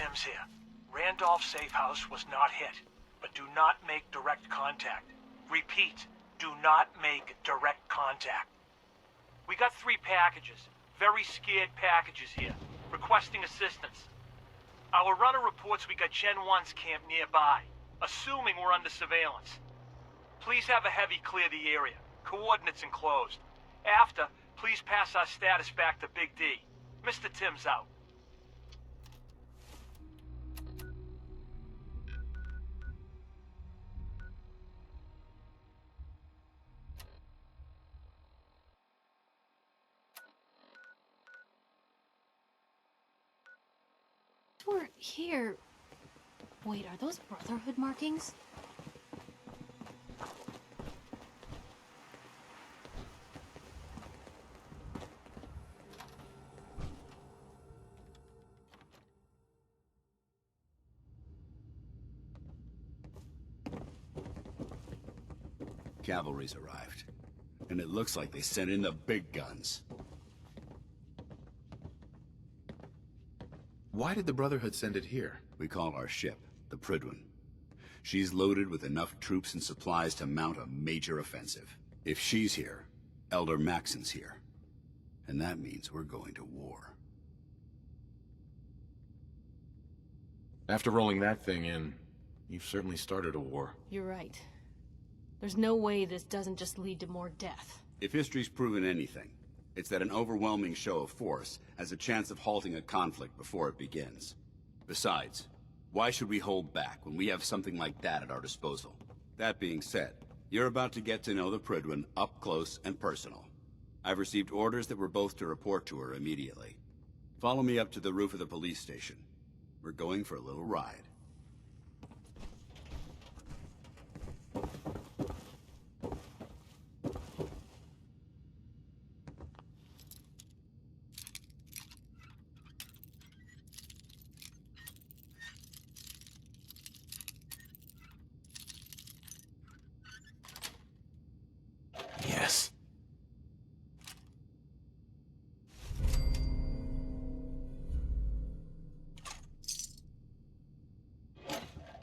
Tim's here. Randolph's safe house was not hit, but do not make direct contact. Repeat, do not make direct contact. We got 3 packages, very scared packages here, requesting assistance. Our runner reports we got Gen 1's camp nearby, assuming we're under surveillance. Please have a heavy clear the area. Coordinates enclosed. After, please pass our status back to Big D. Mr. Tim's out. We're here. Wait, are those Brotherhood markings? Cavalry's arrived, and it looks like they sent in the big guns. Why did the Brotherhood send it here? We call our ship the Prydwen. She's loaded with enough troops and supplies to mount a major offensive. If she's here, Elder Maxson's here. And that means we're going to war. After rolling that thing in, you've certainly started a war. You're right. There's no way this doesn't just lead to more death. If history's proven anything, it's that an overwhelming show of force has a chance of halting a conflict before it begins. Besides, why should we hold back when we have something like that at our disposal? That being said, you're about to get to know the Prydwen up close and personal. I've received orders that we're both to report to her immediately. Follow me up to the roof of the police station. We're going for a little ride. Yes.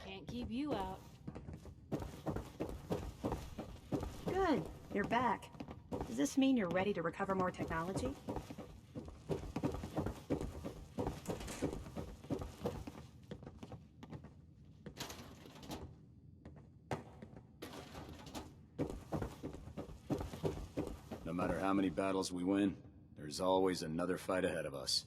Can't keep you out. Good. You're back. Does this mean you're ready to recover more technology? No matter how many battles we win, there's always another fight ahead of us.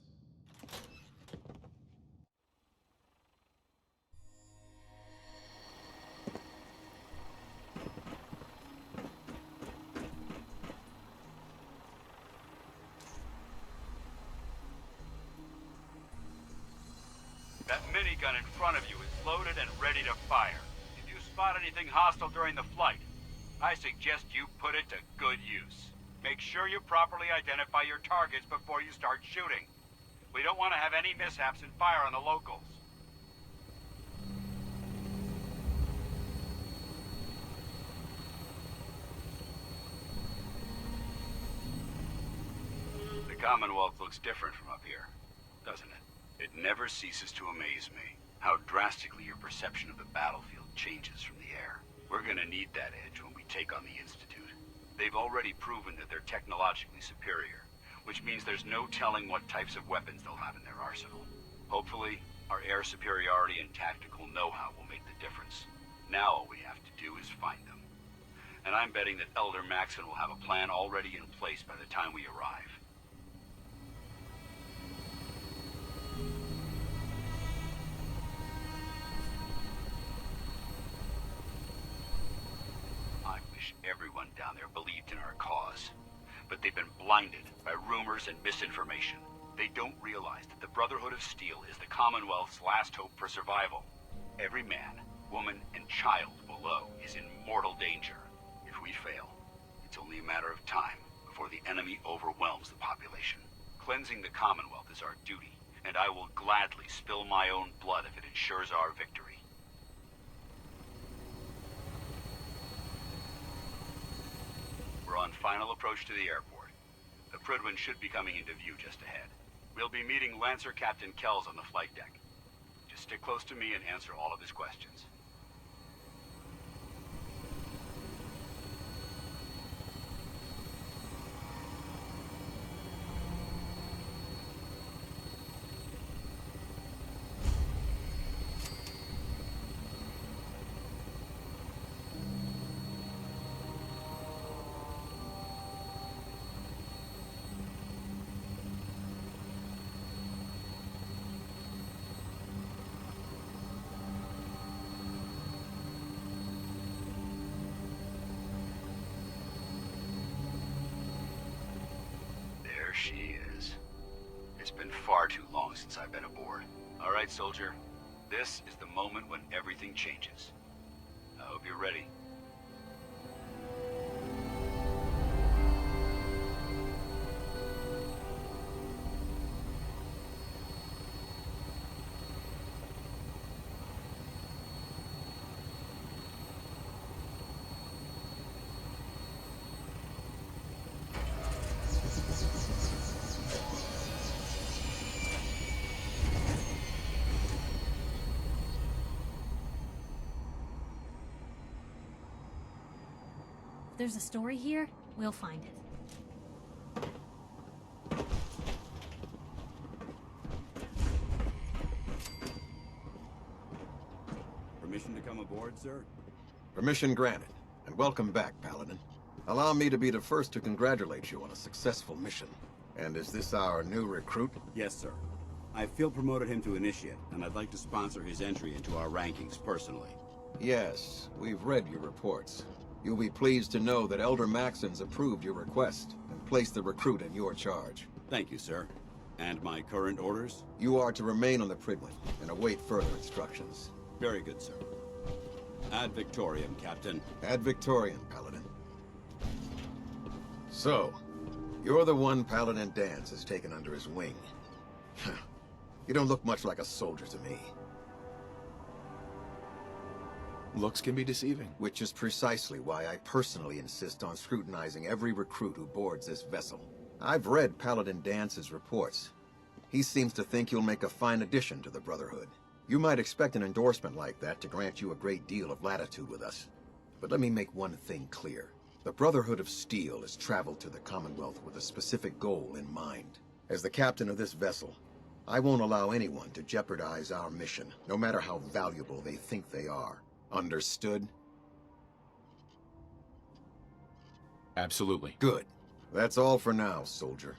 That minigun in front of you is loaded and ready to fire. If you spot anything hostile during the flight, I suggest you put it to good use. Make sure you properly identify your targets before you start shooting. We don't want to have any mishaps and fire on the locals. The Commonwealth looks different from up here, doesn't it? It never ceases to amaze me how drastically your perception of the battlefield changes from the air. We're gonna need that edge when we take on the Institute. They've already proven that they're technologically superior, which means there's no telling what types of weapons they'll have in their arsenal. Hopefully, our air superiority and tactical know-how will make the difference. Now all we have to do is find them. And I'm betting that Elder Maxson will have a plan already in place by the time we arrive. I wish everyone down there believed in our cause. But they've been blinded by rumors and misinformation. They don't realize that the Brotherhood of Steel is the Commonwealth's last hope for survival. Every man, woman, and child below is in mortal danger. If we fail, it's only a matter of time before the enemy overwhelms the population. Cleansing the Commonwealth is our duty, and I will gladly spill my own blood if it ensures our victory. We're on final approach to the airport. The Prydwen should be coming into view just ahead. We'll be meeting Lancer Captain Kells on the flight deck. Stick close to me and answer all of his questions. There she is. It's been far too long since I've been aboard. All right, soldier. This is the moment when everything changes. I hope you're ready. If there's a story here, we'll find it. Permission to come aboard, sir? Permission granted, and welcome back, Paladin. Allow me to be the first to congratulate you on a successful mission. And is this our new recruit? Yes, sir. I field promoted him to initiate, and I'd like to sponsor his entry into our rankings personally. Yes, we've read your reports. You'll be pleased to know that Elder Maxson's approved your request and placed the recruit in your charge. Thank you, sir. And my current orders? You are to remain on the Prydwen and await further instructions. Very good, sir. Ad Victoriam, Captain. Ad Victoriam, Paladin. So, you're the one Paladin Danse has taken under his wing. You don't look much like a soldier to me. Looks can be deceiving. Which is precisely why I personally insist on scrutinizing every recruit who boards this vessel. I've read Paladin Dance's reports. He seems to think you'll make a fine addition to the Brotherhood. You might expect an endorsement like that to grant you a great deal of latitude with us. But let me make one thing clear. The Brotherhood of Steel has traveled to the Commonwealth with a specific goal in mind. As the captain of this vessel, I won't allow anyone to jeopardize our mission, no matter how valuable they think they are. Understood? Absolutely. Good. That's all for now, soldier.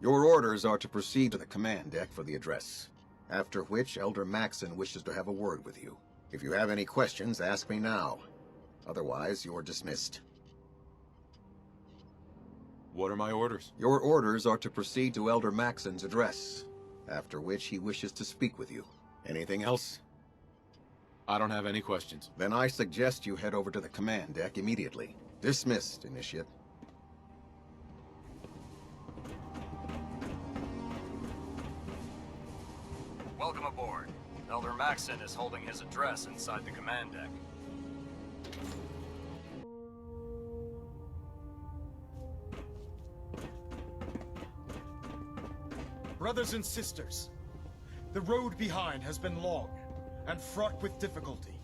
Your orders are to proceed to the command deck for the address. After which, Elder Maxson wishes to have a word with you. If you have any questions, ask me now. Otherwise, you're dismissed. What are my orders? Your orders are to proceed to Elder Maxson's address. After which, he wishes to speak with you. Anything else? I don't have any questions. Then I suggest you head over to the command deck immediately. Dismissed, Initiate. Welcome aboard. Elder Maxson is holding his address inside the command deck. Brothers and sisters, the road behind has been long and fraught with difficulty.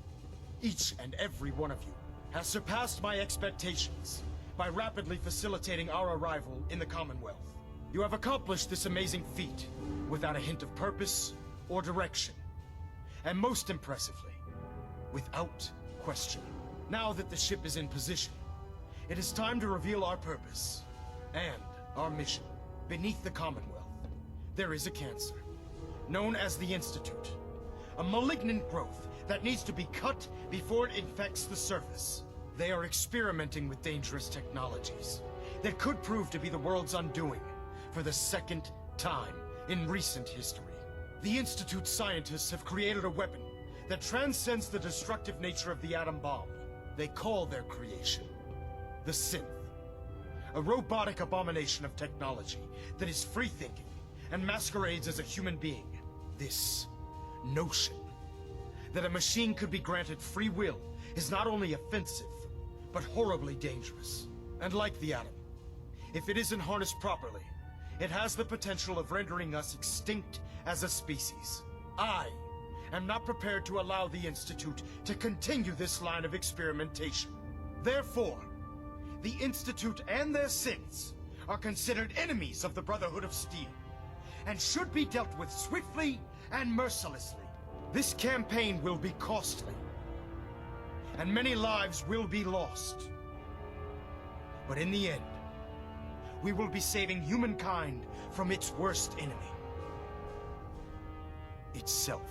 Each and every one of you has surpassed my expectations by rapidly facilitating our arrival in the Commonwealth. You have accomplished this amazing feat without a hint of purpose or direction. And most impressively, without question. Now that the ship is in position, it is time to reveal our purpose and our mission. Beneath the Commonwealth, there is a cancer, known as the Institute. A malignant growth that needs to be cut before it infects the surface. They are experimenting with dangerous technologies that could prove to be the world's undoing for the second time in recent history. The Institute's scientists have created a weapon that transcends the destructive nature of the atom bomb. They call their creation the Synth. A robotic abomination of technology that is free-thinking and masquerades as a human being. This notion that a machine could be granted free will is not only offensive, but horribly dangerous. And like the atom, if it isn't harnessed properly, it has the potential of rendering us extinct as a species. I am not prepared to allow the Institute to continue this line of experimentation. Therefore, the Institute and their synths are considered enemies of the Brotherhood of Steel, and should be dealt with swiftly and mercilessly. This campaign will be costly, and many lives will be lost. But in the end, we will be saving humankind from its worst enemy. Itself.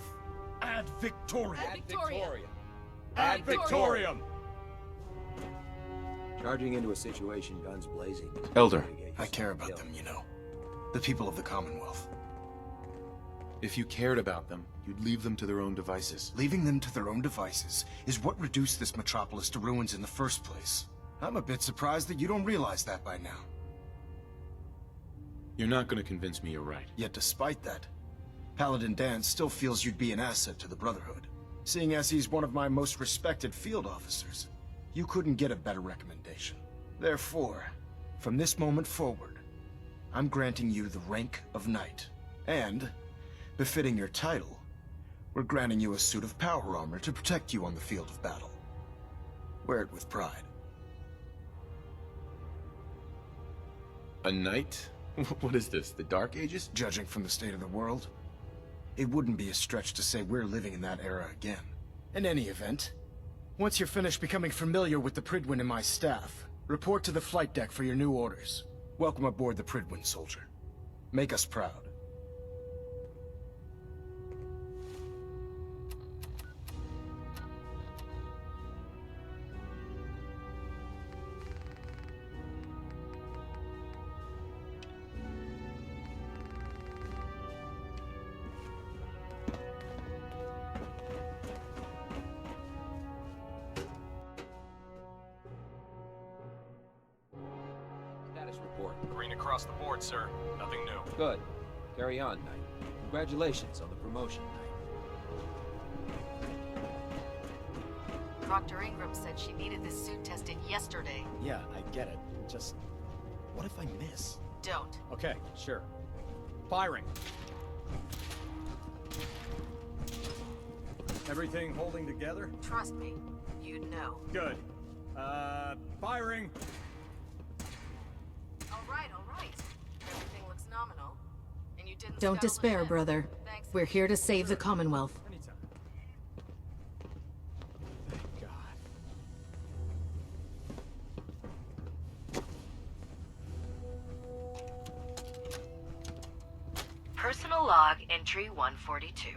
Ad Victoriam! Ad Victoriam! Ad Victoriam! Charging into a situation, guns blazing. Elder. I care about them, you know. The people of the Commonwealth. If you cared about them, you'd leave them to their own devices. Leaving them to their own devices is what reduced this metropolis to ruins in the first place. I'm a bit surprised that you don't realize that by now. You're not going to convince me you're right. Yet despite that, Paladin Dan still feels you'd be an asset to the Brotherhood. Seeing as he's one of my most respected field officers, you couldn't get a better recommendation. Therefore, from this moment forward, I'm granting you the rank of Knight. And, befitting your title, we're granting you a suit of power armor to protect you on the field of battle. Wear it with pride. A knight? What is this, the Dark Ages? Judging from the state of the world, it wouldn't be a stretch to say we're living in that era again. In any event, once you're finished becoming familiar with the Prydwen and my staff, report to the flight deck for your new orders. Welcome aboard the Prydwen, soldier. Make us proud. Status report. Green across the board, sir. Nothing new. Good. Carry on, Knight. Congratulations on the promotion, Knight. Dr. Ingram said she needed this suit tested yesterday. Yeah, I get it. Just... what if I miss? Don't. Okay, sure. Firing. Everything holding together? Trust me, you'd know. Good. Firing. All right. Everything looks nominal. And you didn't Don't scuttle the despair, ship. brother. Thanks. We're here to save the Commonwealth. Anytime. Thank God. Personal log entry 142.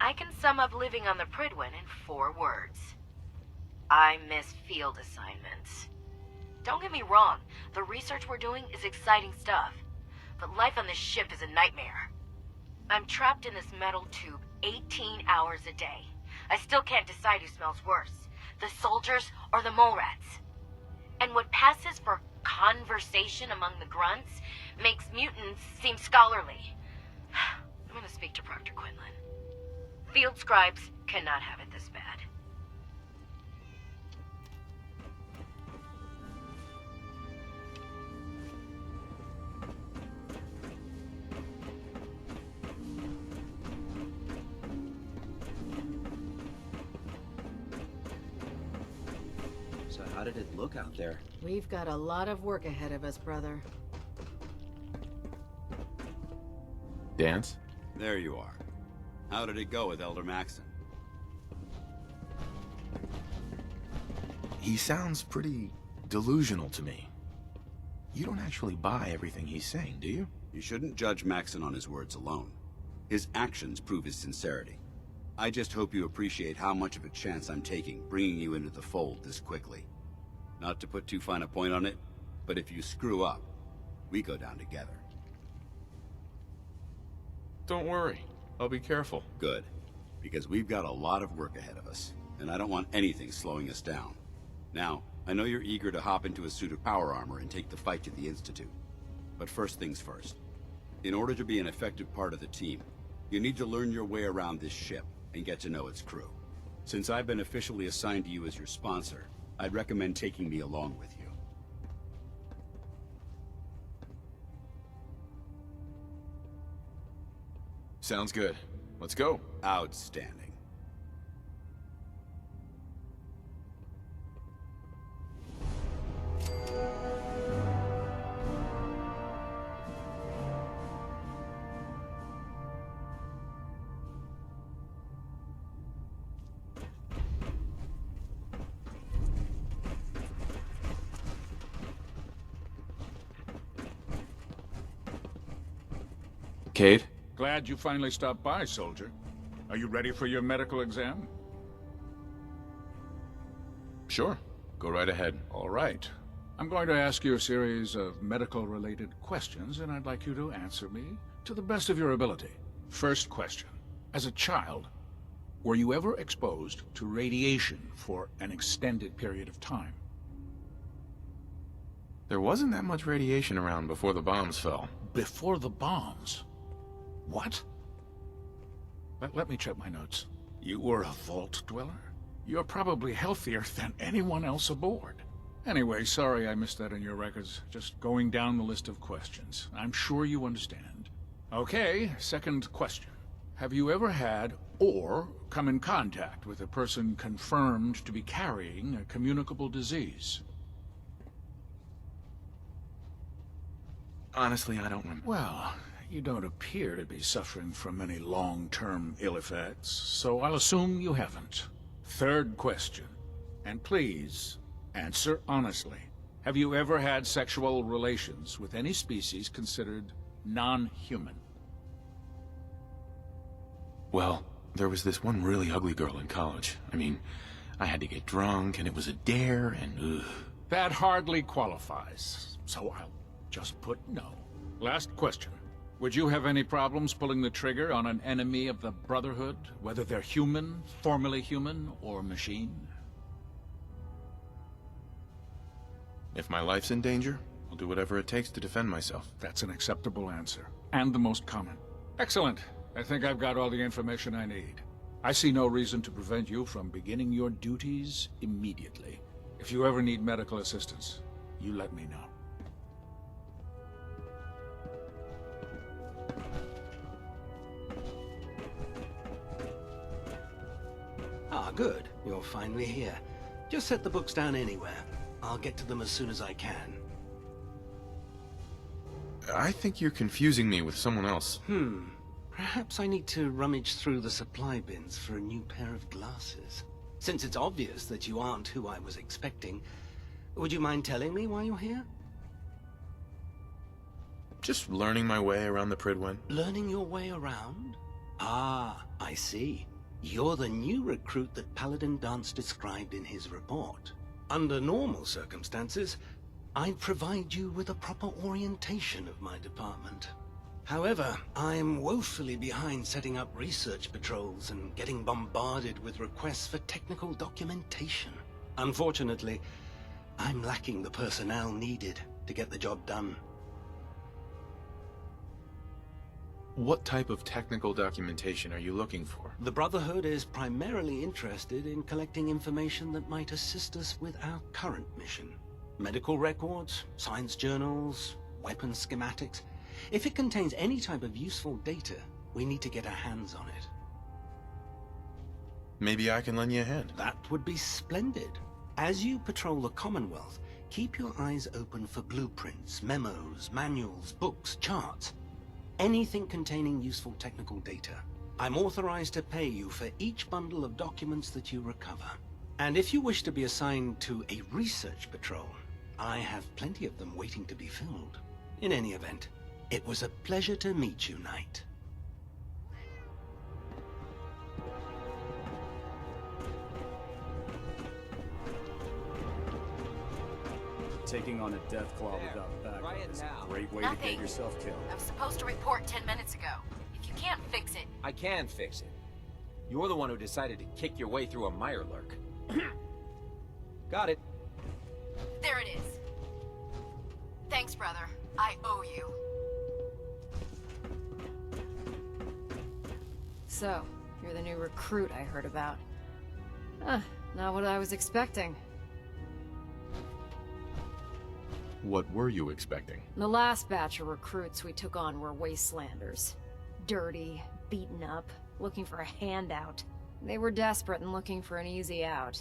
I can sum up living on the Prydwen in 4 words. I miss field assignments. Don't get me wrong, the research we're doing is exciting stuff, but life on this ship is a nightmare. I'm trapped in this metal tube 18 hours a day. I still can't decide who smells worse, the soldiers or the mole rats. And what passes for conversation among the grunts makes mutants seem scholarly. I'm gonna speak to Proctor Quinlan. Field scribes cannot have it this bad. So how did it look out there? We've got a lot of work ahead of us, brother. Dance? There you are. How did it go with Elder Maxson? He sounds pretty delusional to me. You don't actually buy everything he's saying, do you? You shouldn't judge Maxson on his words alone. His actions prove his sincerity. I just hope you appreciate how much of a chance I'm taking bringing you into the fold this quickly. Not to put too fine a point on it, but if you screw up, we go down together. Don't worry. I'll be careful. Good. Because we've got a lot of work ahead of us, and I don't want anything slowing us down. Now, I know you're eager to hop into a suit of power armor and take the fight to the Institute. But first things first. In order to be an effective part of the team, you need to learn your way around this ship and get to know its crew. Since I've been officially assigned to you as your sponsor, I'd recommend taking me along with you. Sounds good. Let's go. Outstanding. Cade? Glad you finally stopped by, soldier. Are you ready for your medical exam? Sure. Go right ahead. All right. I'm going to ask you a series of medical-related questions, and I'd like you to answer me to the best of your ability. First question. As a child, were you ever exposed to radiation for an extended period of time? There wasn't that much radiation around before the bombs fell. Before the bombs? What? Let me check my notes. You were a vault dweller? You're probably healthier than anyone else aboard. Anyway, sorry I missed that in your records. Just going down the list of questions. I'm sure you understand. Okay, second question. Have you ever had or come in contact with a person confirmed to be carrying a communicable disease? Honestly, I don't remember. Well, you don't appear to be suffering from any long-term ill effects, so I'll assume you haven't. Third question, and please, answer honestly. Have you ever had sexual relations with any species considered non-human? Well, there was this one really ugly girl in college. I mean, I had to get drunk, and it was a dare, and ugh. That hardly qualifies, so I'll just put no. Last question. Would you have any problems pulling the trigger on an enemy of the Brotherhood, whether they're human, formerly human, or machine? If my life's in danger, I'll do whatever it takes to defend myself. That's an acceptable answer, and the most common. Excellent. I think I've got all the information I need. I see no reason to prevent you from beginning your duties immediately. If you ever need medical assistance, you let me know. Ah, good. You're finally here. Just set the books down anywhere. I'll get to them as soon as I can. I think you're confusing me with someone else. Perhaps I need to rummage through the supply bins for a new pair of glasses. Since it's obvious that you aren't who I was expecting, would you mind telling me why you're here? Just learning my way around the Prydwen. Learning your way around? Ah, I see. You're the new recruit that Paladin Dance described in his report. Under normal circumstances, I'd provide you with a proper orientation of my department. However, I'm woefully behind setting up research patrols and getting bombarded with requests for technical documentation. Unfortunately, I'm lacking the personnel needed to get the job done. What type of technical documentation are you looking for? The Brotherhood is primarily interested in collecting information that might assist us with our current mission. Medical records, science journals, weapons schematics. If it contains any type of useful data, we need to get our hands on it. Maybe I can lend you a hand. That would be splendid. As you patrol the Commonwealth, keep your eyes open for blueprints, memos, manuals, books, charts. Anything containing useful technical data. I'm authorized to pay you for each bundle of documents that you recover. And if you wish to be assigned to a research patrol, I have plenty of them waiting to be filled. In any event, it was a pleasure to meet you, Knight. Taking on a death claw without backup is a great way to get yourself killed. I was supposed to report 10 minutes ago. If you can't fix it... I can fix it. You're the one who decided to kick your way through a mirelurk. Got it. There it is. Thanks, brother. I owe you. So, you're the new recruit I heard about. Not what I was expecting. What were you expecting? The last batch of recruits we took on were wastelanders. Dirty, beaten up, looking for a handout. They were desperate and looking for an easy out.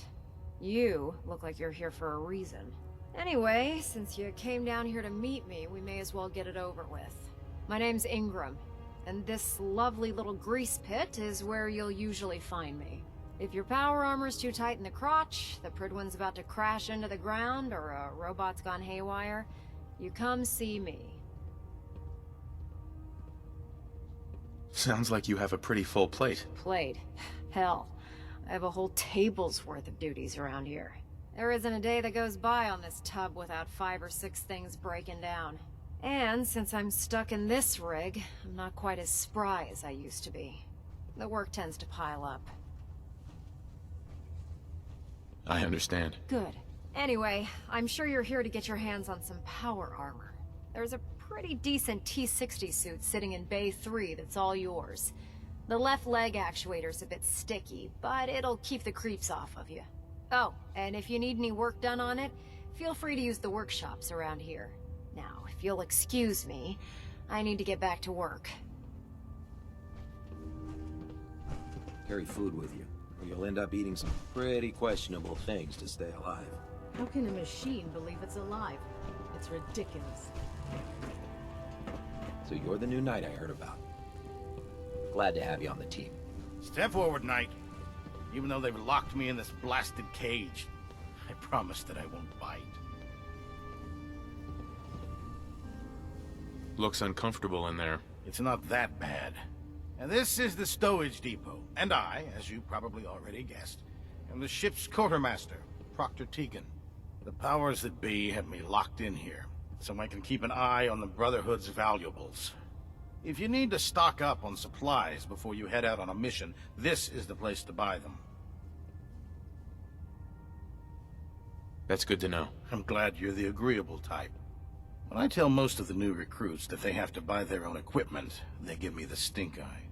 You look like you're here for a reason. Anyway, since you came down here to meet me, we may as well get it over with. My name's Ingram, and this lovely little grease pit is where you'll usually find me. If your power armor's too tight in the crotch, the Prydwen's about to crash into the ground, or a robot's gone haywire, you come see me. Sounds like you have a pretty full plate. Plate? Hell, I have a whole table's worth of duties around here. There isn't a day that goes by on this tub without 5 or 6 things breaking down. And since I'm stuck in this rig, I'm not quite as spry as I used to be. The work tends to pile up. I understand. Good. Anyway, I'm sure you're here to get your hands on some power armor. There's a pretty decent T-60 suit sitting in Bay 3 that's all yours. The left leg actuator's a bit sticky, but it'll keep the creeps off of you. Oh, and if you need any work done on it, feel free to use the workshops around here. Now, if you'll excuse me, I need to get back to work. Carry food with you, or you'll end up eating some pretty questionable things to stay alive. How can a machine believe it's alive? It's ridiculous. So you're the new knight I heard about. Glad to have you on the team. Step forward, Knight. Even though they've locked me in this blasted cage, I promise that I won't bite. Looks uncomfortable in there. It's not that bad. And this is the stowage depot, and I, as you probably already guessed, am the ship's quartermaster, Proctor Tegan. The powers that be have me locked in here, so I can keep an eye on the Brotherhood's valuables. If you need to stock up on supplies before you head out on a mission, this is the place to buy them. That's good to know. I'm glad you're the agreeable type. When I tell most of the new recruits that they have to buy their own equipment, they give me the stink eye.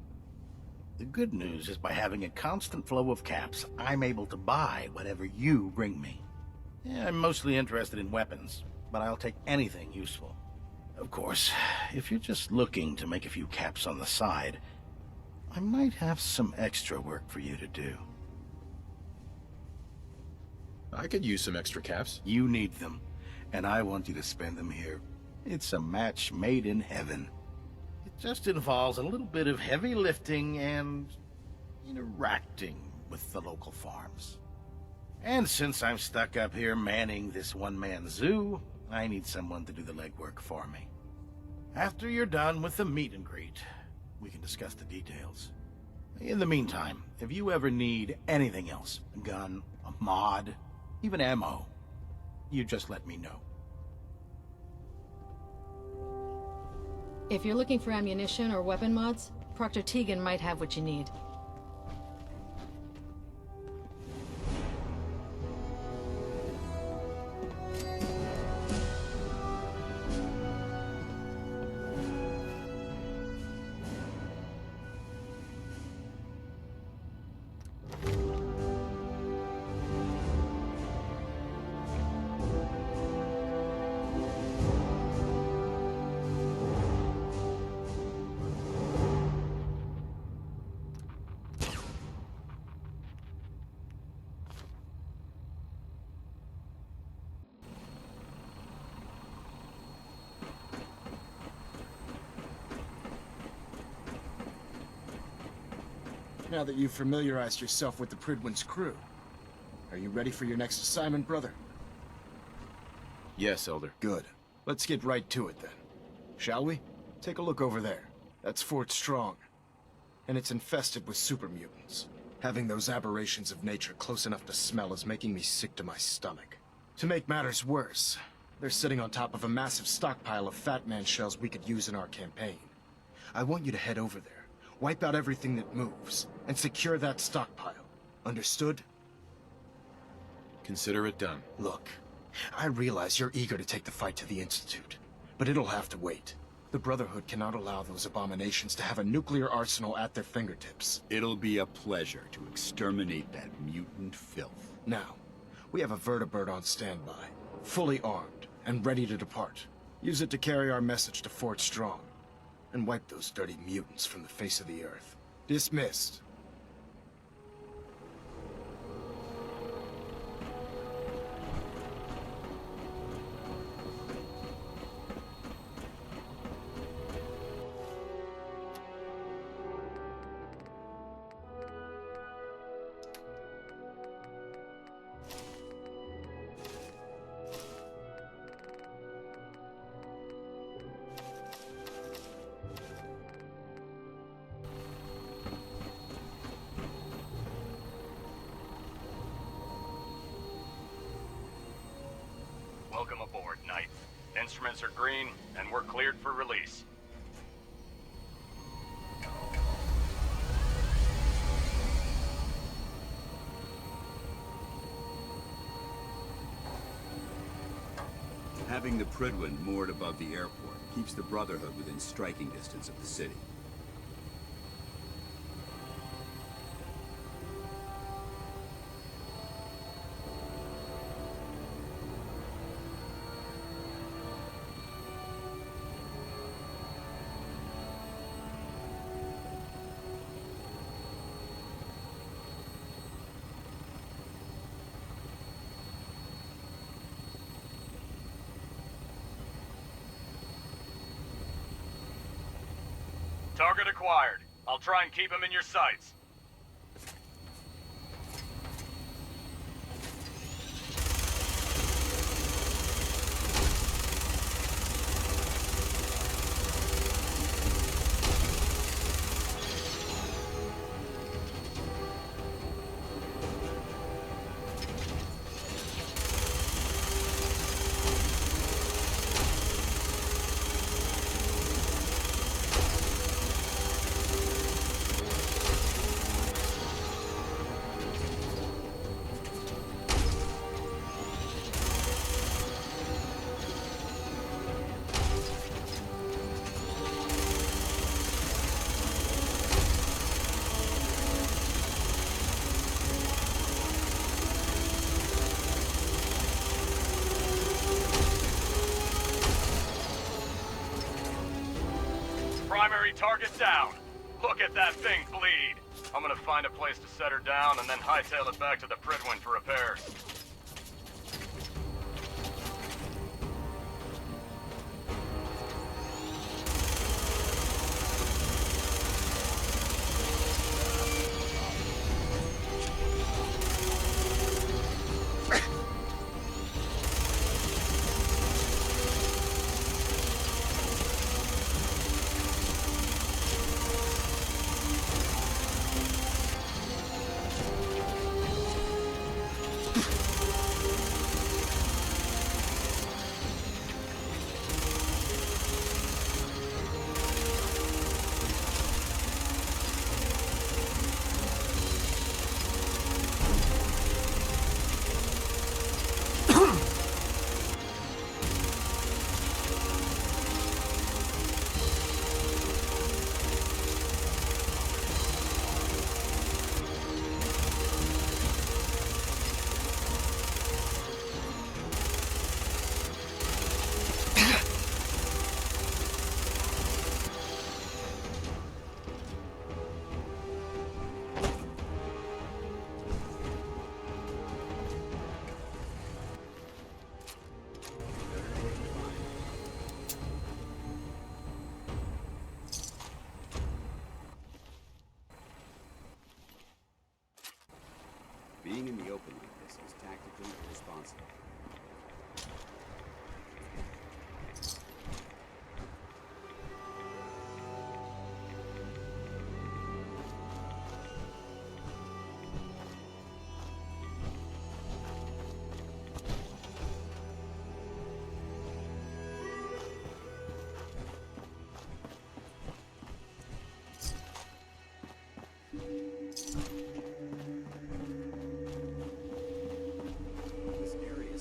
The good news is by having a constant flow of caps, I'm able to buy whatever you bring me. Yeah, I'm mostly interested in weapons, but I'll take anything useful. Of course, if you're just looking to make a few caps on the side, I might have some extra work for you to do. I could use some extra caps. You need them, and I want you to spend them here. It's a match made in heaven. It just involves a little bit of heavy lifting and interacting with the local farms. And since I'm stuck up here manning this one-man zoo, I need someone to do the legwork for me. After you're done with the meet and greet, we can discuss the details. In the meantime, if you ever need anything else, a gun, a mod, even ammo, you just let me know. If you're looking for ammunition or weapon mods, Proctor Tegan might have what you need. Now that you've familiarized yourself with the Prydwen's crew, are you ready for your next assignment, brother? Yes, Elder. Good. Let's get right to it, then. Shall we? Take a look over there. That's Fort Strong. And it's infested with super mutants. Having those aberrations of nature close enough to smell is making me sick to my stomach. To make matters worse, they're sitting on top of a massive stockpile of Fat Man shells we could use in our campaign. I want you to head over there, wipe out everything that moves, and secure that stockpile. Understood? Consider it done. Look, I realize you're eager to take the fight to the Institute, but it'll have to wait. The Brotherhood cannot allow those abominations to have a nuclear arsenal at their fingertips. It'll be a pleasure to exterminate that mutant filth. Now, we have a Vertibird on standby, fully armed, and ready to depart. Use it to carry our message to Fort Strong, and wipe those dirty mutants from the face of the earth. Dismissed. Welcome aboard, Knight. Instruments are green, and we're cleared for release. Having the Prydwen moored above the airport keeps the Brotherhood within striking distance of the city. Target acquired. I'll try and keep him in your sights. Primary target down. Look at that thing bleed. I'm gonna find a place to set her down and then hightail it back to the Prydwen for repairs. Being in the open like this is tactically irresponsible. This area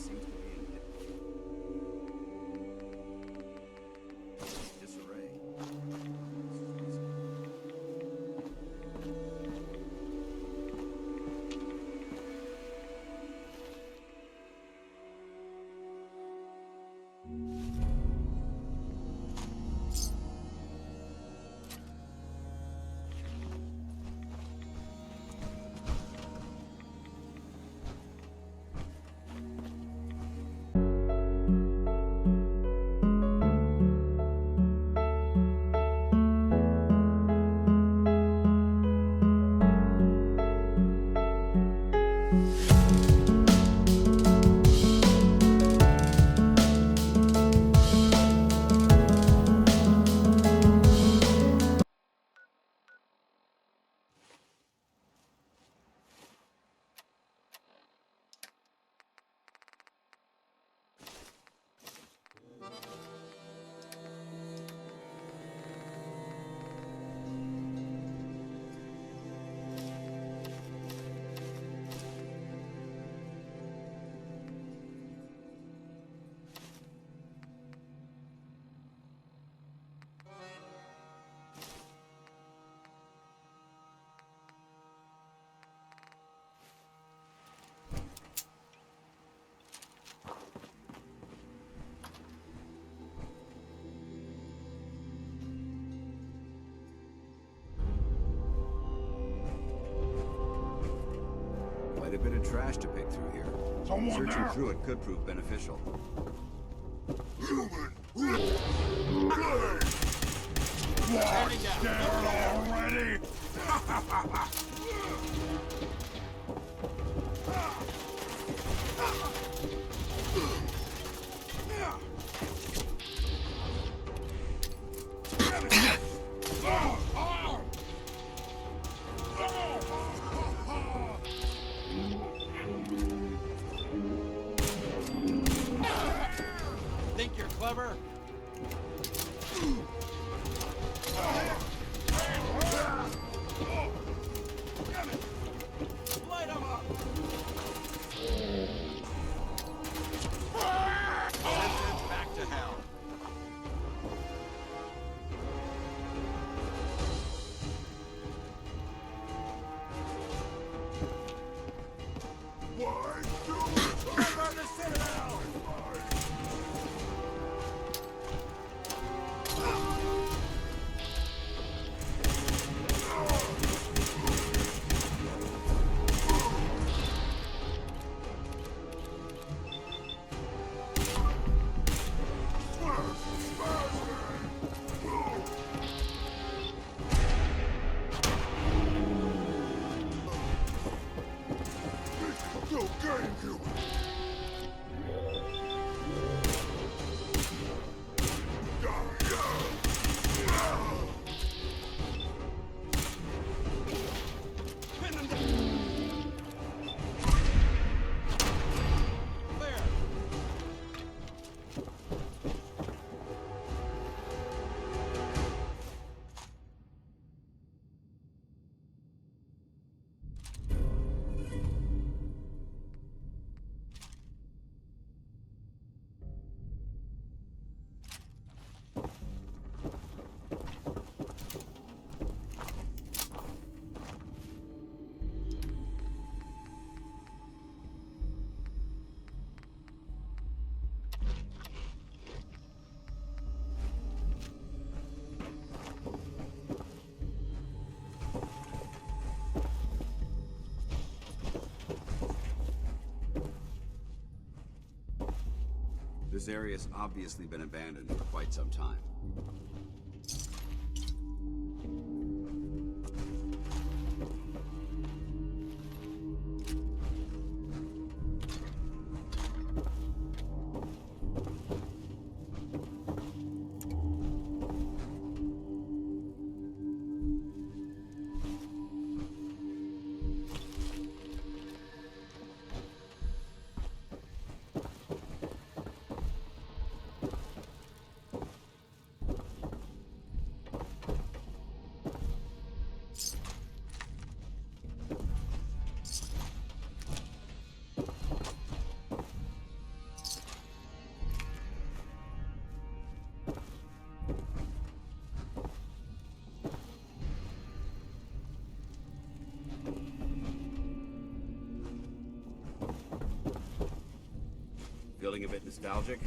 Quite a bit of trash to pick through here. Searching through it could prove beneficial. Already? Think you're clever? Light 'em up! Send them back to hell. Why do it? I'm on the citadel! This area's obviously been abandoned for quite some time. Feeling a bit nostalgic?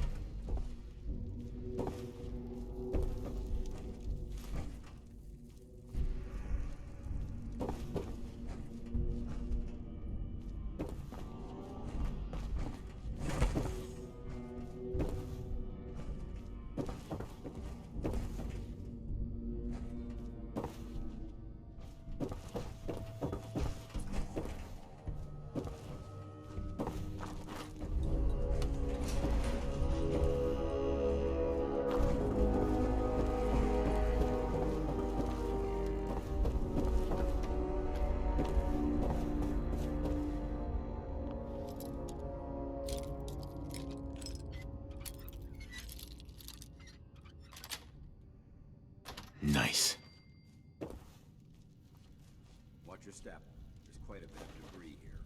There's quite a bit of debris here.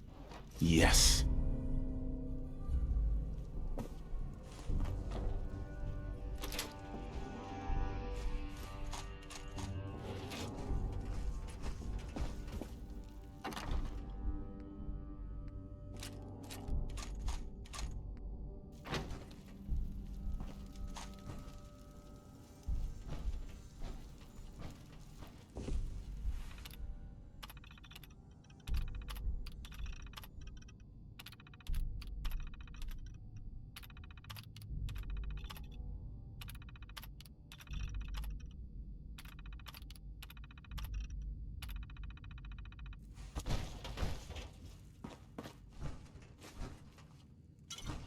Yes.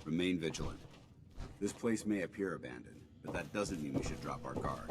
Remain vigilant. This place may appear abandoned, but that doesn't mean we should drop our guard.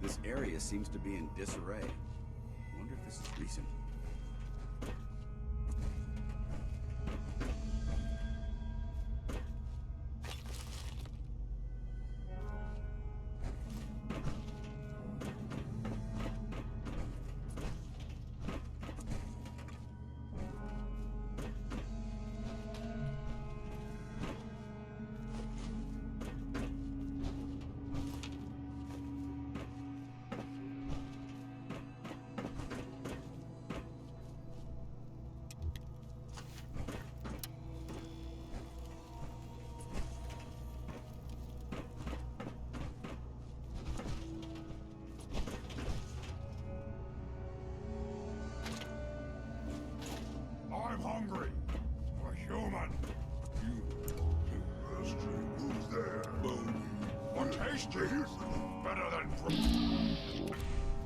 This area seems to be in disarray. I wonder if this is recent. I'm hungry. A human. Who's there? What tasty? Better than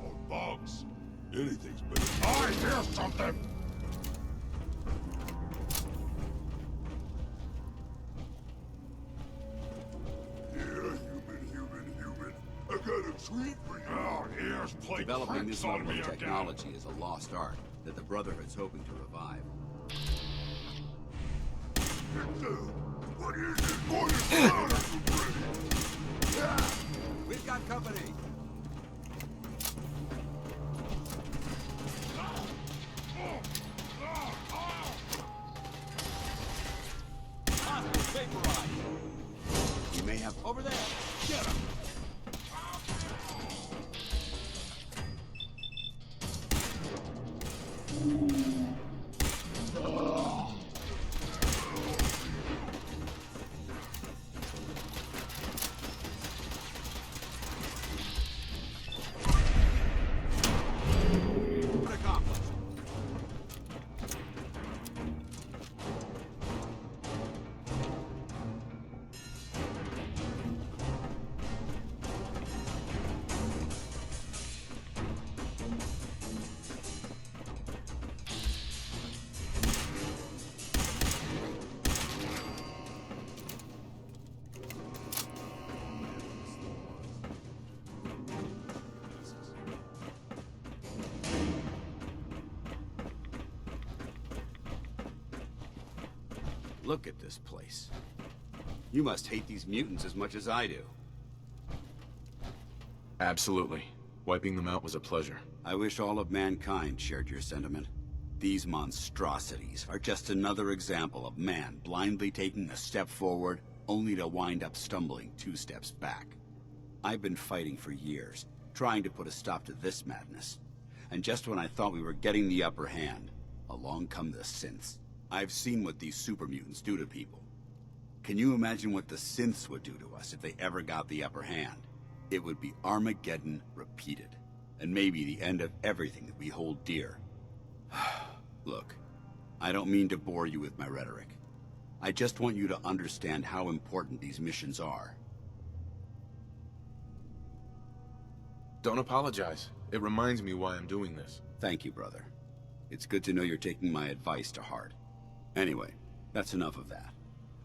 or bugs. Anything's better. I hear something. Here, human. I got a treat for you. Oh, here's plate. Developing this level of technology is a lost art that the Brotherhood's hoping to revive. What is it? We've got company. You may have over there. Get him. Look at this place. You must hate these mutants as much as I do. Absolutely. Wiping them out was a pleasure. I wish all of mankind shared your sentiment. These monstrosities are just another example of man blindly taking a step forward, only to wind up stumbling 2 steps back. I've been fighting for years, trying to put a stop to this madness. And just when I thought we were getting the upper hand, along come the synths. I've seen what these super mutants do to people. Can you imagine what the synths would do to us if they ever got the upper hand? It would be Armageddon repeated, and maybe the end of everything that we hold dear. Look, I don't mean to bore you with my rhetoric, I just want you to understand how important these missions are. Don't apologize. It reminds me why I'm doing this. Thank you, brother. It's good to know you're taking my advice to heart. Anyway, that's enough of that.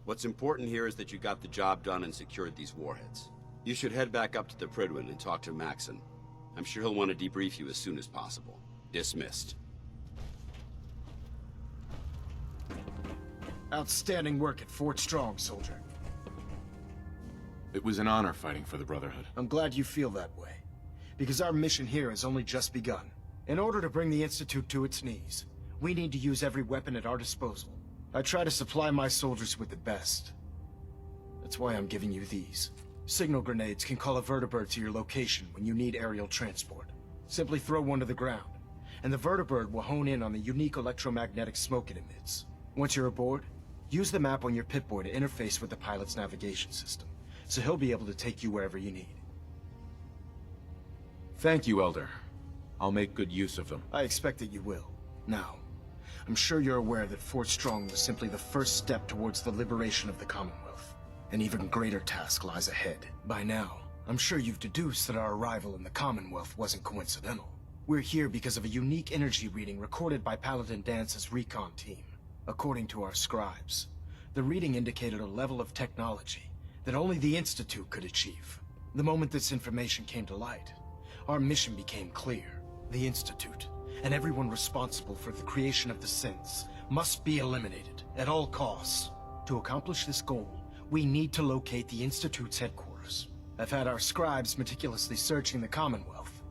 What's important here is that you got the job done and secured these warheads. You should head back up to the Prydwen and talk to Maxson. I'm sure he'll want to debrief you as soon as possible. Dismissed. Outstanding work at Fort Strong, soldier. It was an honor fighting for the Brotherhood. I'm glad you feel that way, because our mission here has only just begun. In order to bring the Institute to its knees, we need to use every weapon at our disposal. I try to supply my soldiers with the best. That's why I'm giving you these. Signal grenades can call a Vertibird to your location when you need aerial transport. Simply throw one to the ground, and the Vertibird will hone in on the unique electromagnetic smoke it emits. Once you're aboard, use the map on your Pip-Boy to interface with the pilot's navigation system, so he'll be able to take you wherever you need. Thank you, Elder. I'll make good use of them. I expect that you will. Now, I'm sure you're aware that Fort Strong was simply the first step towards the liberation of the Commonwealth. An even greater task lies ahead. By now, I'm sure you've deduced that our arrival in the Commonwealth wasn't coincidental. We're here because of a unique energy reading recorded by Paladin Dance's recon team. According to our scribes, the reading indicated a level of technology that only the Institute could achieve. The moment this information came to light, our mission became clear. The Institute, and everyone responsible for the creation of the synths, must be eliminated at all costs. To accomplish this goal, we need to locate the Institute's headquarters. I've had our scribes meticulously searching the Commonwealth,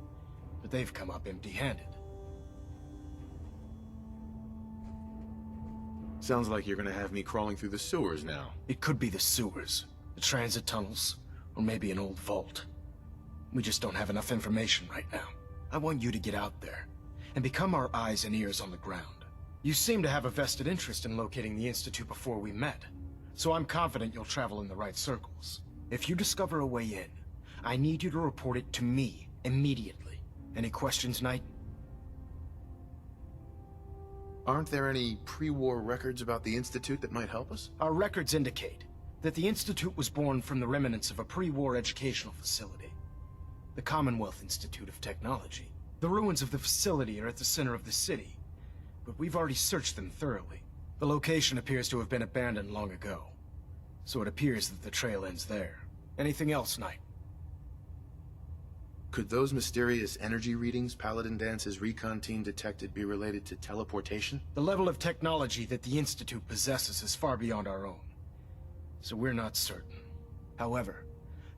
but they've come up empty-handed. Sounds like you're gonna have me crawling through the sewers now. It could be the sewers, the transit tunnels, or maybe an old vault. We just don't have enough information right now. I want you to get out there and become our eyes and ears on the ground. You seem to have a vested interest in locating the Institute before we met, so I'm confident you'll travel in the right circles. If you discover a way in, I need you to report it to me immediately. Any questions, Knight? Aren't there any pre-war records about the Institute that might help us? Our records indicate that the Institute was born from the remnants of a pre-war educational facility, the Commonwealth Institute of Technology. The ruins of the facility are at the center of the city, but we've already searched them thoroughly. The location appears to have been abandoned long ago, so it appears that the trail ends there. Anything else, Knight? Could those mysterious energy readings Paladin Dance's recon team detected be related to teleportation? The level of technology that the Institute possesses is far beyond our own, so we're not certain. However,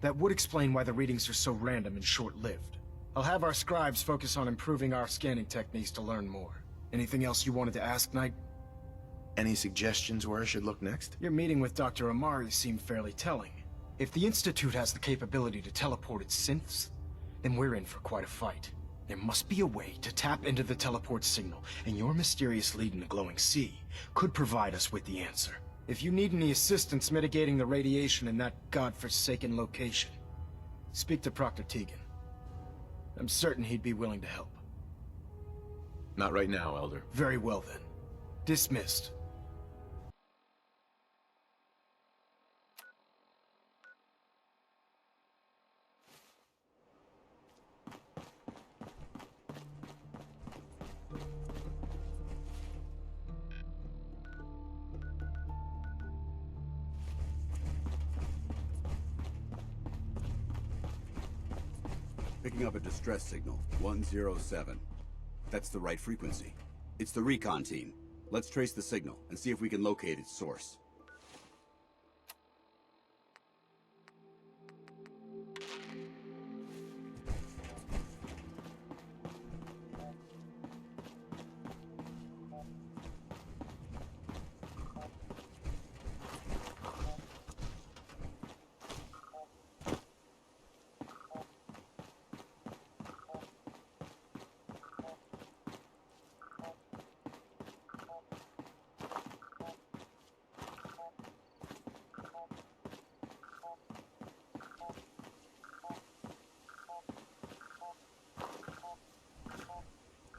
that would explain why the readings are so random and short-lived. I'll have our scribes focus on improving our scanning techniques to learn more. Anything else you wanted to ask, Knight? Any suggestions where I should look next? Your meeting with Dr. Amari seemed fairly telling. If the Institute has the capability to teleport its synths, then we're in for quite a fight. There must be a way to tap into the teleport signal, and your mysterious lead in the glowing sea could provide us with the answer. If you need any assistance mitigating the radiation in that godforsaken location, speak to Proctor Tegan. I'm certain he'd be willing to help. Not right now, Elder. Very well then. Dismissed. Picking up a distress signal, 107. That's the right frequency. It's the recon team. Let's trace the signal and see if we can locate its source.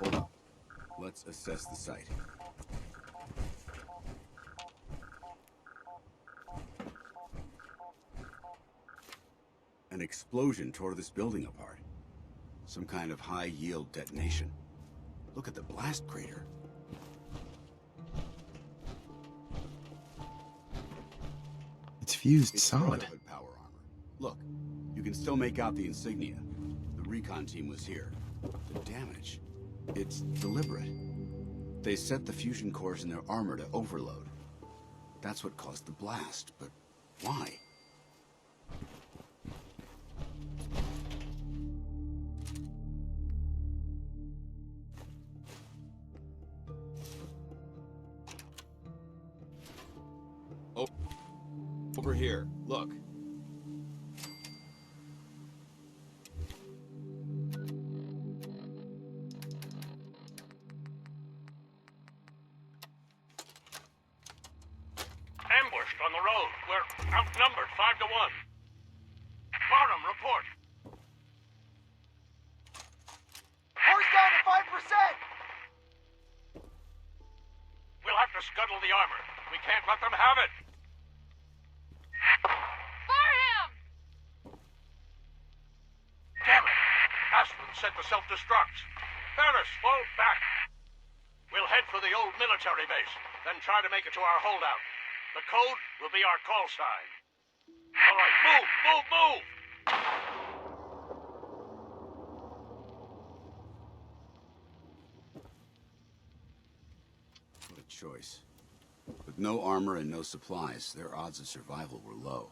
Hold up. Let's assess the site. An explosion tore this building apart. Some kind of high-yield detonation. Look at the blast crater. It's fused It's solid. Brotherhood power armor. Look, you can still make out the insignia. The recon team was here. The damage, it's deliberate. They set the fusion cores in their armor to overload. That's what caused the blast, but why? Oh, over here, look. Ambushed on the road. We're outnumbered 5 to 1. Bottom, report. Core's down to 5%! We'll have to scuttle the armor. We can't let them have it. Fire him! Damn it! Aspen set the self-destruct. Ferris, fall back. We'll head for the old military base, then try to make it to our holdout. The code will be our call sign. All right, move, move, move! What a choice. With no armor and no supplies, their odds of survival were low.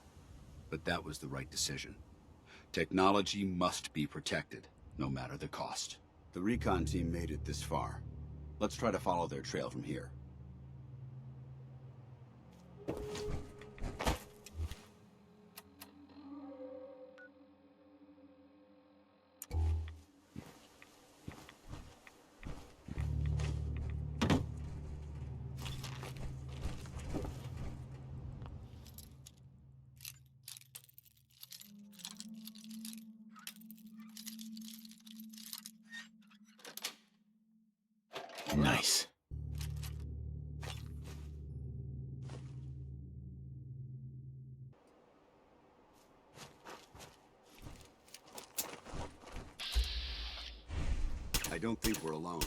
But that was the right decision. Technology must be protected, no matter the cost. The recon team made it this far. Let's try to follow their trail from here. Nice. I don't think we're alone.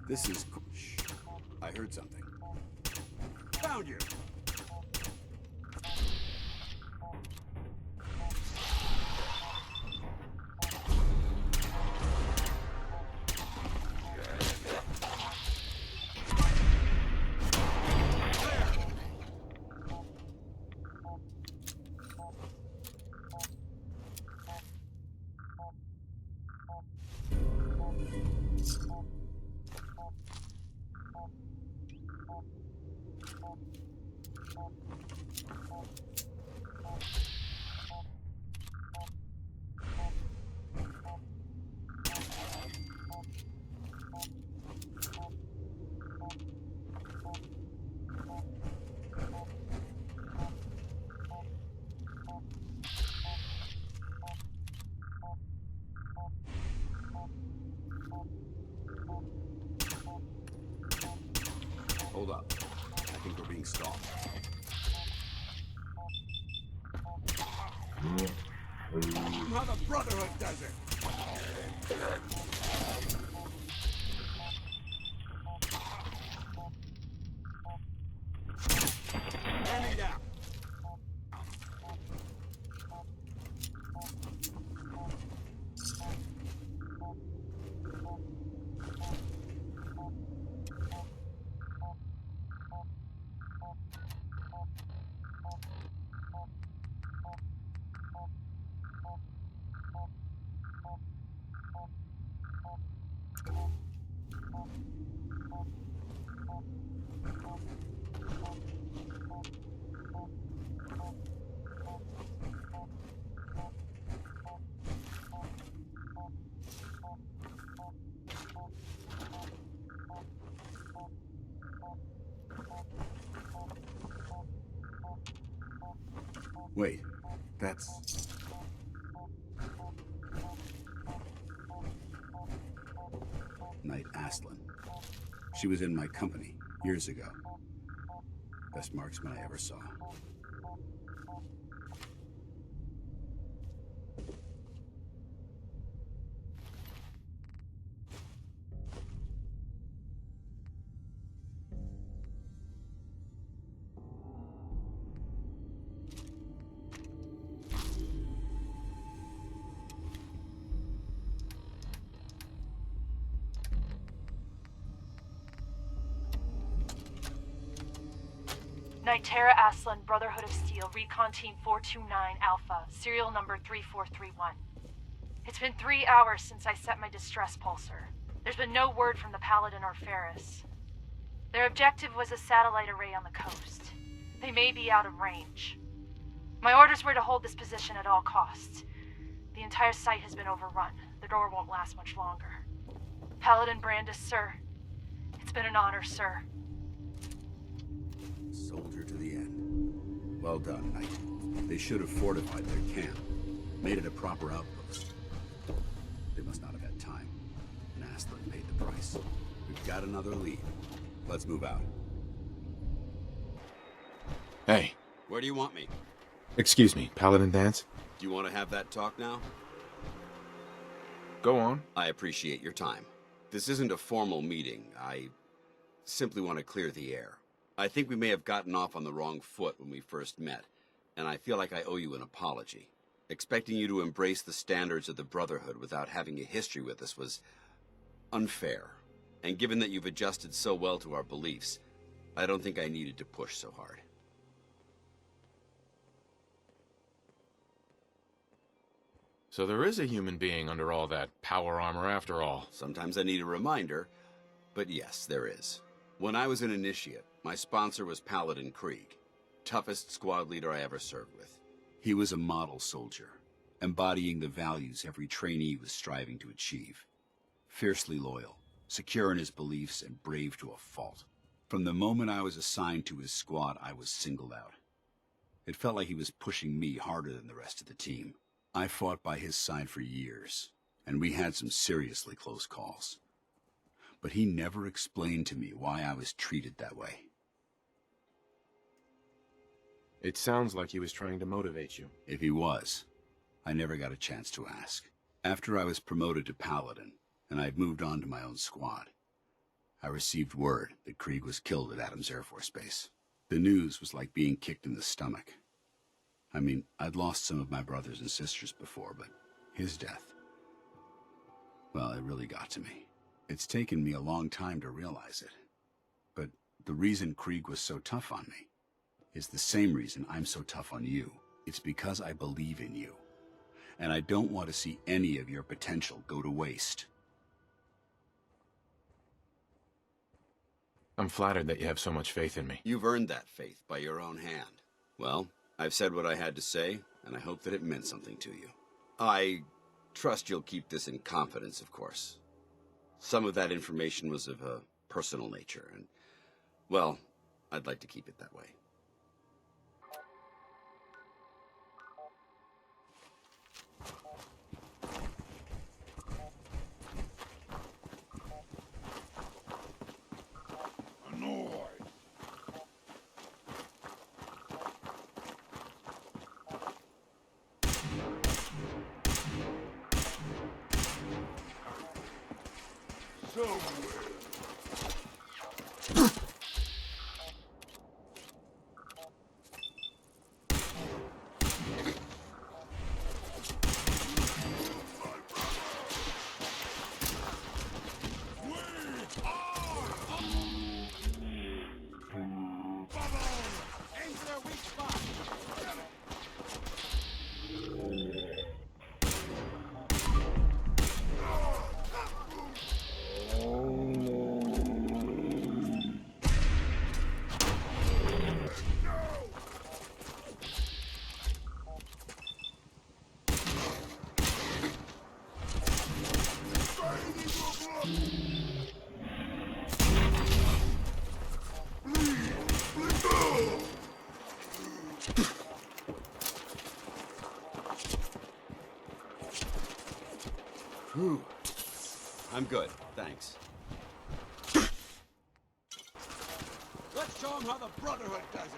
This is... Shh. I heard something. Found you! Hold up. I think we're being stalked. How the Brotherhood does it! Wait, that's... Knight Aslan. She was in my company years ago. Best marksman I ever saw. Terra Aslan, Brotherhood of Steel, Recon Team 429 Alpha, serial number 3431. It's been 3 hours since I set my distress pulsar. There's been no word from the Paladin or Ferris. Their objective was a satellite array on the coast. They may be out of range. My orders were to hold this position at all costs. The entire site has been overrun. The door won't last much longer. Paladin Brandis, sir. It's been an honor, sir. Soldier to the end. Well done, Knight. They should have fortified their camp, made it a proper outpost. They must not have had time. And Aslan paid the price. We've got another lead. Let's move out. Hey. Where do you want me? Excuse me, Paladin Dance? Do you want to have that talk now? Go on. I appreciate your time. This isn't a formal meeting. I simply want to clear the air. I think we may have gotten off on the wrong foot when we first met, and I feel like I owe you an apology. Expecting you to embrace the standards of the Brotherhood without having a history with us was unfair. And given that you've adjusted so well to our beliefs, I don't think I needed to push so hard. So there is a human being under all that power armor after all. Sometimes I need a reminder, but yes, there is. When I was an initiate, my sponsor was Paladin Krieg, toughest squad leader I ever served with. He was a model soldier, embodying the values every trainee was striving to achieve. Fiercely loyal, secure in his beliefs, and brave to a fault. From the moment I was assigned to his squad, I was singled out. It felt like he was pushing me harder than the rest of the team. I fought by his side for years, and we had some seriously close calls. But he never explained to me why I was treated that way. It sounds like he was trying to motivate you. If he was, I never got a chance to ask. After I was promoted to Paladin, and I'd moved on to my own squad, I received word that Krieg was killed at Adams Air Force Base. The news was like being kicked in the stomach. I mean, I'd lost some of my brothers and sisters before, but his death, well, it really got to me. It's taken me a long time to realize it. But the reason Krieg was so tough on me is the same reason I'm so tough on you. It's because I believe in you. And I don't want to see any of your potential go to waste. I'm flattered that you have so much faith in me. You've earned that faith by your own hand. Well, I've said what I had to say, and I hope that it meant something to you. I trust you'll keep this in confidence, of course. Some of that information was of a personal nature, and, well, I'd like to keep it that way. somewhere. Whew. I'm good, thanks. Let's show them how the Brotherhood does it.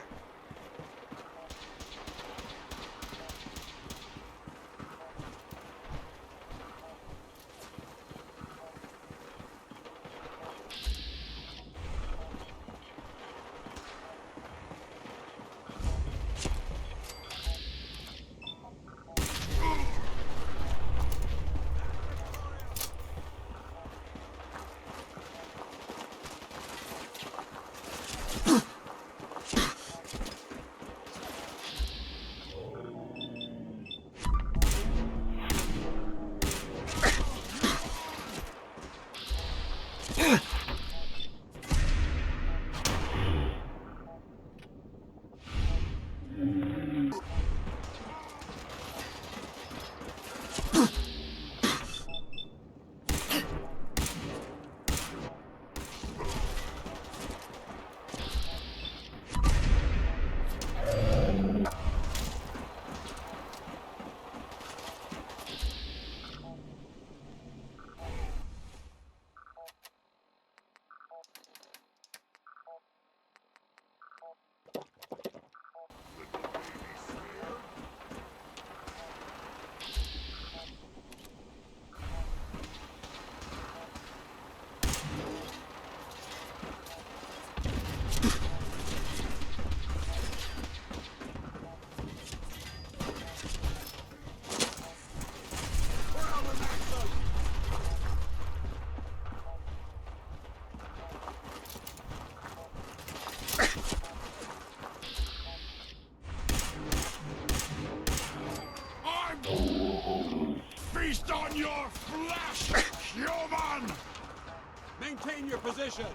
Feast on your flesh, human! Maintain your position.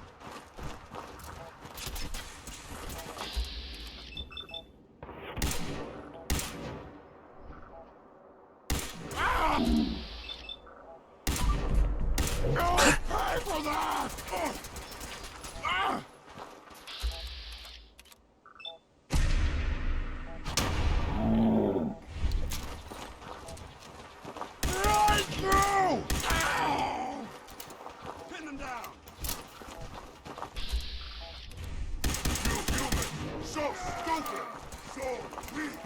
You'll pay for that! Right through! Pin them down. You human! So stupid! So weak!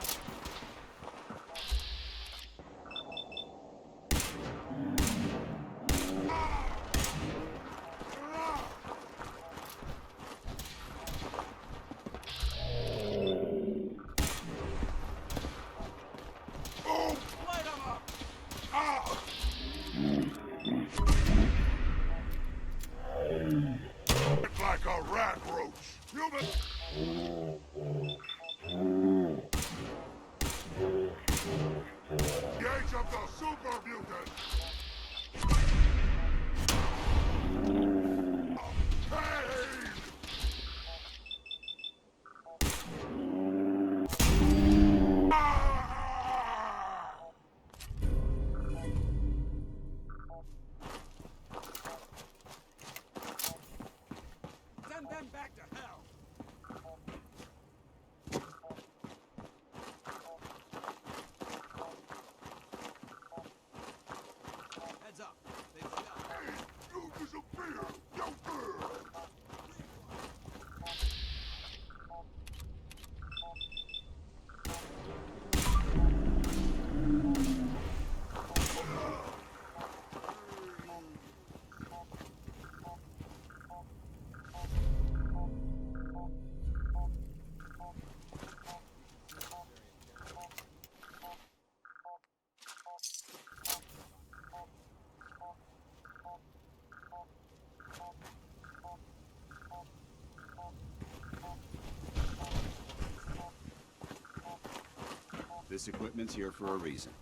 This equipment's here for a reason.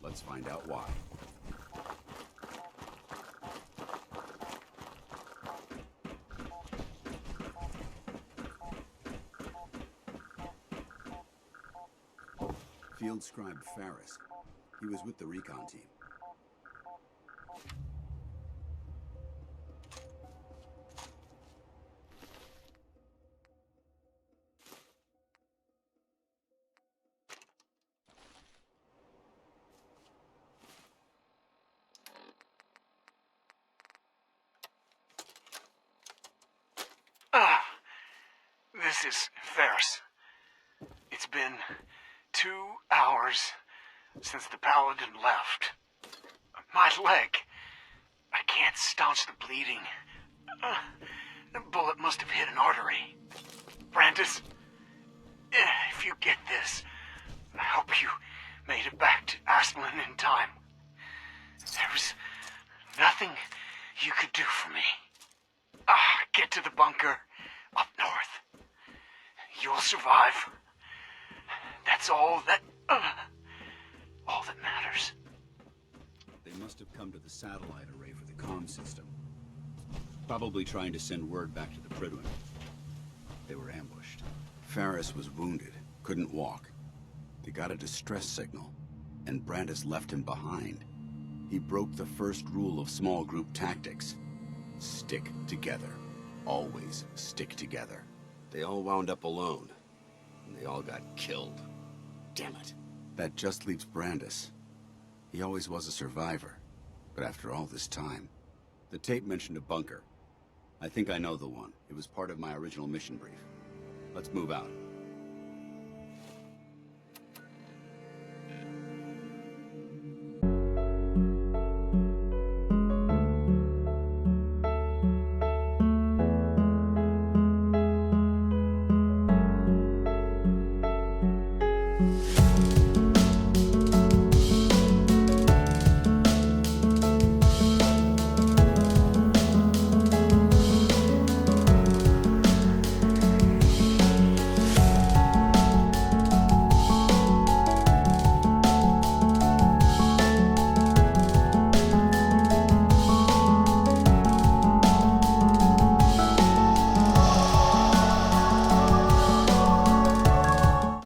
Let's find out why. Field Scribe Ferris. He was with the recon team. This is Ferris. It's been 2 hours since the Paladin left. My leg. I can't staunch the bleeding. The bullet must have hit an artery. Brandis, if you get this, I hope you made it back to Aslan in time. There was nothing you could do for me. Get to the bunker up north. You'll survive. That's all that matters. They must have come to the satellite array for the comm system. Probably trying to send word back to the Prydwen. They were ambushed. Ferris was wounded, couldn't walk. They got a distress signal, and Brandis left him behind. He broke the first rule of small group tactics. Stick together. Always stick together. They all wound up alone, and they all got killed. Damn it. That just leaves Brandis. He always was a survivor, but after all this time... The tape mentioned a bunker. I think I know the one. It was part of my original mission brief. Let's move out.